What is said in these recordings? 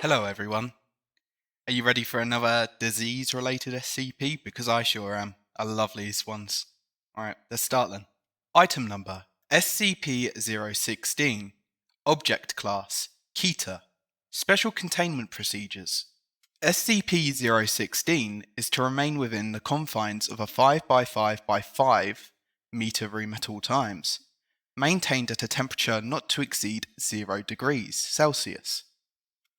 Hello everyone. Are you ready for another disease-related SCP? Because I sure am. I love these ones. Alright, let's start then. Item number SCP-016 Object Class Keter Special Containment Procedures. SCP-016 is to remain within the confines of a 5x5x5 meter room at all times, maintained at a temperature not to exceed 0 degrees Celsius.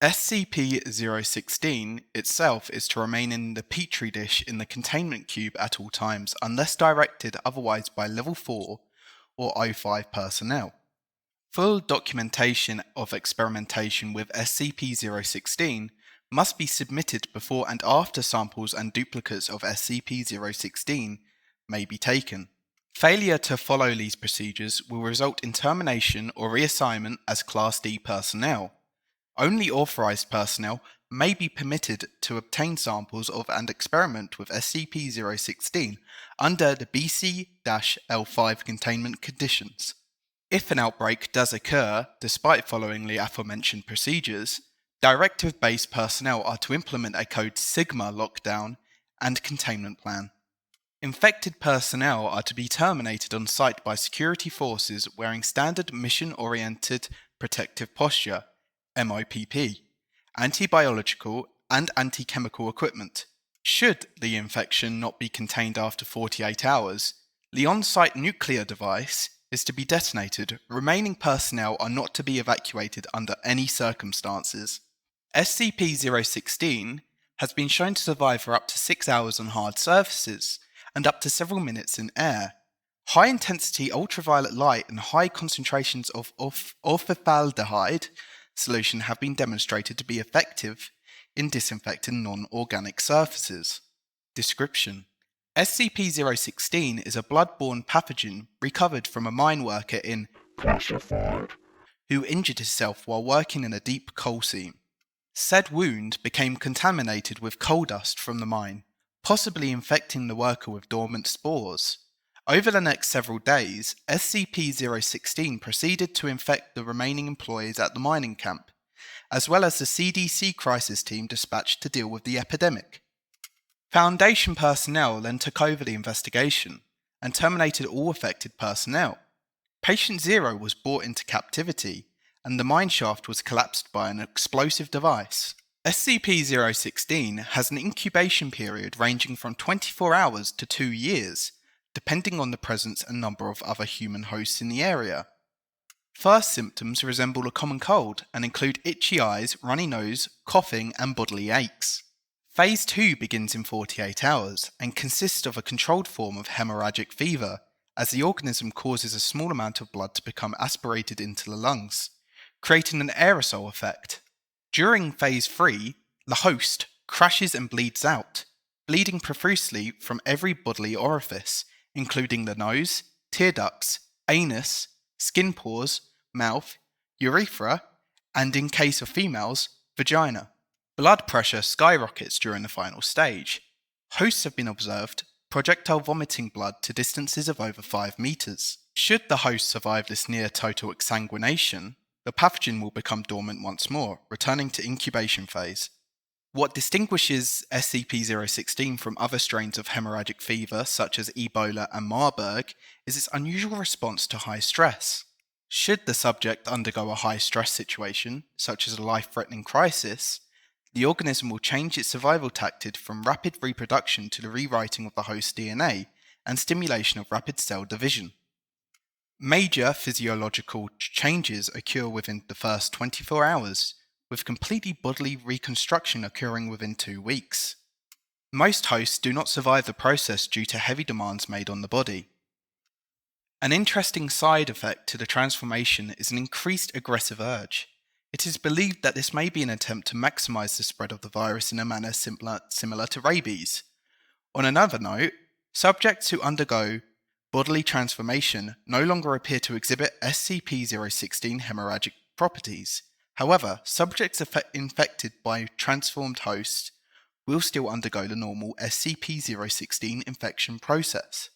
SCP-016 itself is to remain in the petri dish in the containment cube at all times unless directed otherwise by Level 4 or O5 personnel. Full documentation of experimentation with SCP-016 must be submitted before and after samples and duplicates of SCP-016 may be taken. Failure to follow these procedures will result in termination or reassignment as Class D personnel. Only authorized personnel may be permitted to obtain samples of and experiment with SCP-016 under the BC-L5 containment conditions. If an outbreak does occur, despite following the aforementioned procedures, directive-based personnel are to implement a Code Sigma lockdown and containment plan. Infected personnel are to be terminated on site by security forces wearing standard mission-oriented protective posture MOPP, anti-biological and anti-chemical equipment. Should the infection not be contained after 48 hours, the on-site nuclear device is to be detonated. Remaining personnel are not to be evacuated under any circumstances. SCP-016 has been shown to survive for up to 6 hours on hard surfaces and up to several minutes in air. High-intensity ultraviolet light and high concentrations of orformaldehyde solution have been demonstrated to be effective in disinfecting non-organic surfaces. Description: SCP-016 is a blood-borne pathogen recovered from a mine worker in Classified who injured himself while working in a deep coal seam. Said wound became contaminated with coal dust from the mine, possibly infecting the worker with dormant spores. Over the next several days, SCP-016 proceeded to infect the remaining employees at the mining camp, as well as the CDC crisis team dispatched to deal with the epidemic. Foundation personnel then took over the investigation and terminated all affected personnel. Patient Zero was brought into captivity, and the mine shaft was collapsed by an explosive device. SCP-016 has an incubation period ranging from 24 hours to 2 years, depending on the presence and number of other human hosts in the area. First symptoms resemble a common cold and include itchy eyes, runny nose, coughing, and bodily aches. Phase 2 begins in 48 hours and consists of a controlled form of hemorrhagic fever, as the organism causes a small amount of blood to become aspirated into the lungs, creating an aerosol effect. During Phase 3, the host crashes and bleeds out, bleeding profusely from every bodily orifice, including the nose, tear ducts, anus, skin pores, mouth, urethra, and in case of females, vagina. Blood pressure skyrockets during the final stage. Hosts have been observed projectile vomiting blood to distances of over 5 meters. Should the host survive this near total exsanguination, the pathogen will become dormant once more, returning to incubation phase. What distinguishes SCP-016 from other strains of hemorrhagic fever, such as Ebola and Marburg, is its unusual response to high stress. Should the subject undergo a high-stress situation, such as a life-threatening crisis, the organism will change its survival tactic from rapid reproduction to the rewriting of the host DNA and stimulation of rapid cell division. Major physiological changes occur within the first 24 hours, with completely bodily reconstruction occurring within 2 weeks. Most hosts do not survive the process due to heavy demands made on the body. An interesting side effect to the transformation is an increased aggressive urge. It is believed that this may be an attempt to maximize the spread of the virus in a manner similar to rabies. On another note, subjects who undergo bodily transformation no longer appear to exhibit SCP-016 hemorrhagic properties. However, subjects infected by transformed hosts will still undergo the normal SCP-016 infection process.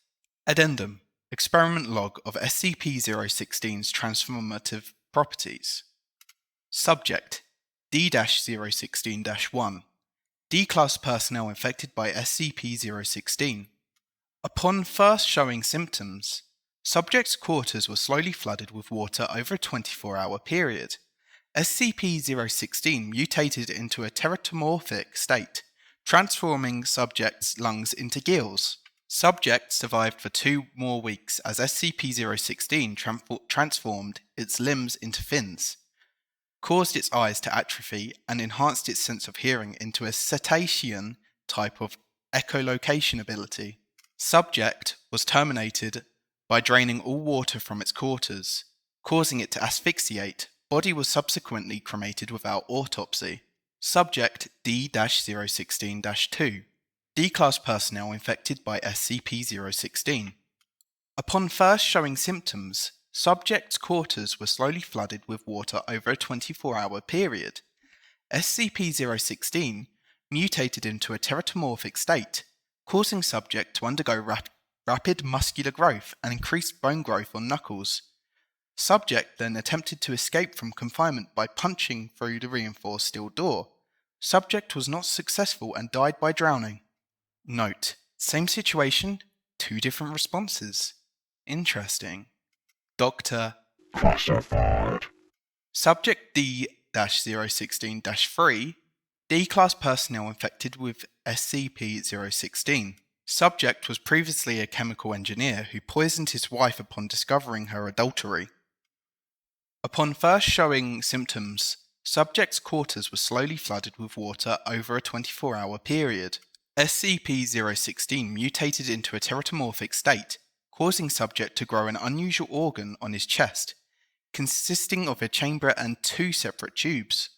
Addendum Experiment Log of SCP-016's transformative properties. Subject: D-016-1 D-Class personnel infected by SCP-016. Upon first showing symptoms, subjects' quarters were slowly flooded with water over a 24-hour period. SCP-016 mutated into a teratomorphic state, transforming subjects' lungs into gills. Subject survived for 2 more weeks as SCP-016 transformed its limbs into fins, caused its eyes to atrophy, and enhanced its sense of hearing into a cetacean type of echolocation ability. Subject was terminated by draining all water from its quarters, causing it to asphyxiate. Body was subsequently cremated without autopsy. Subject D-016-2 D-Class personnel infected by SCP-016. Upon first showing symptoms, subjects' quarters were slowly flooded with water over a 24-hour period. SCP-016 mutated into a teratomorphic state, causing subject to undergo rapid muscular growth and increased bone growth on knuckles. Subject then attempted to escape from confinement by punching through the reinforced steel door. Subject was not successful and died by drowning. Note: same situation, 2 different responses. Interesting. Doctor classified. Subject D-016-3 D-Class personnel infected with SCP-016. Subject was previously a chemical engineer who poisoned his wife upon discovering her adultery. Upon first showing symptoms, subject's quarters were slowly flooded with water over a 24-hour period. SCP-016 mutated into a teratomorphic state, causing subject to grow an unusual organ on his chest, consisting of a chamber and 2 separate tubes.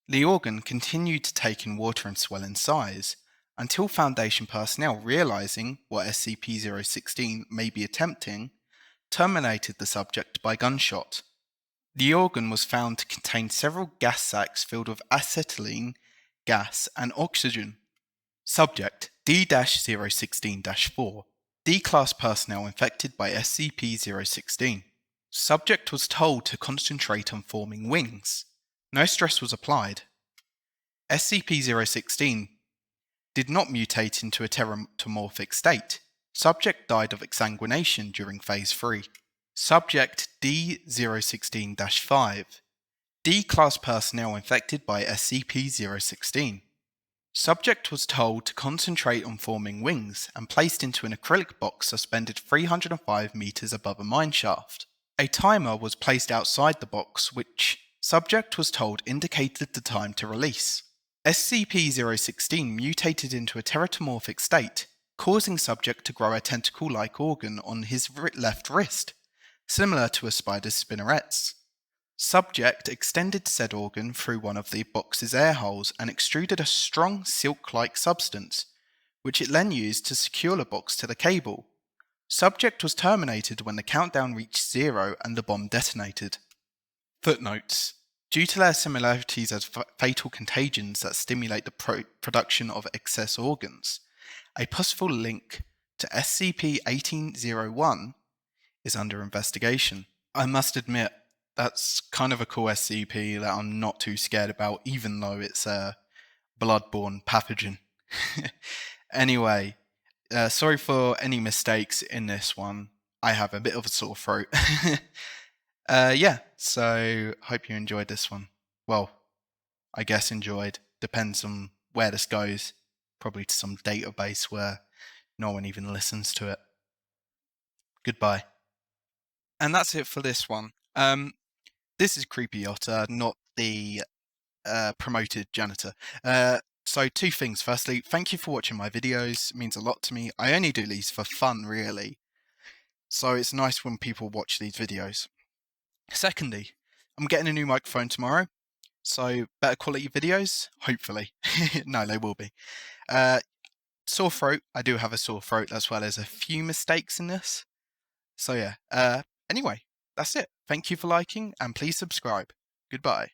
The organ continued to take in water and swell in size, until Foundation personnel, realizing what SCP-016 may be attempting, terminated the subject by gunshot. The organ was found to contain several gas sacs filled with acetylene gas and oxygen. Subject D-016-4 D-Class personnel infected by SCP-016. Subject was told to concentrate on forming wings. No stress was applied. SCP-016 did not mutate into a teratomorphic state. Subject died of exsanguination during Phase 3. Subject D-016-5 D-Class personnel infected by SCP-016. Subject was told to concentrate on forming wings and placed into an acrylic box suspended 305 meters above a mineshaft. A timer was placed outside the box, which subject was told indicated the time to release. SCP-016 mutated into a teratomorphic state, causing subject to grow a tentacle-like organ on his left wrist, similar to a spider's spinnerets. Subject extended said organ through one of the box's air holes and extruded a strong silk-like substance, which it then used to secure the box to the cable. Subject was terminated when the countdown reached 0 and the bomb detonated. Footnotes: due to their similarities as fatal contagions that stimulate the production of excess organs, a possible link to SCP-1801 is under investigation. I must admit, that's kind of a cool SCP that I'm not too scared about, even though it's a bloodborne pathogen. Anyway, sorry for any mistakes in this one. I have a bit of a sore throat. So hope you enjoyed this one. Well, I guess enjoyed. Depends on where this goes. Probably to some database where no one even listens to it. Goodbye. And that's it for this one. This is Creepy Otter, not the promoted janitor. So 2 things. Firstly, thank you for watching my videos. It means a lot to me. I only do these for fun, really. So it's nice when people watch these videos. Secondly, I'm getting a new microphone tomorrow. So better quality videos, hopefully. No, they will be. Sore throat. I do have a sore throat. That's why there's a few mistakes in this. So yeah. Anyway, that's it. Thank you for liking and please subscribe. Goodbye.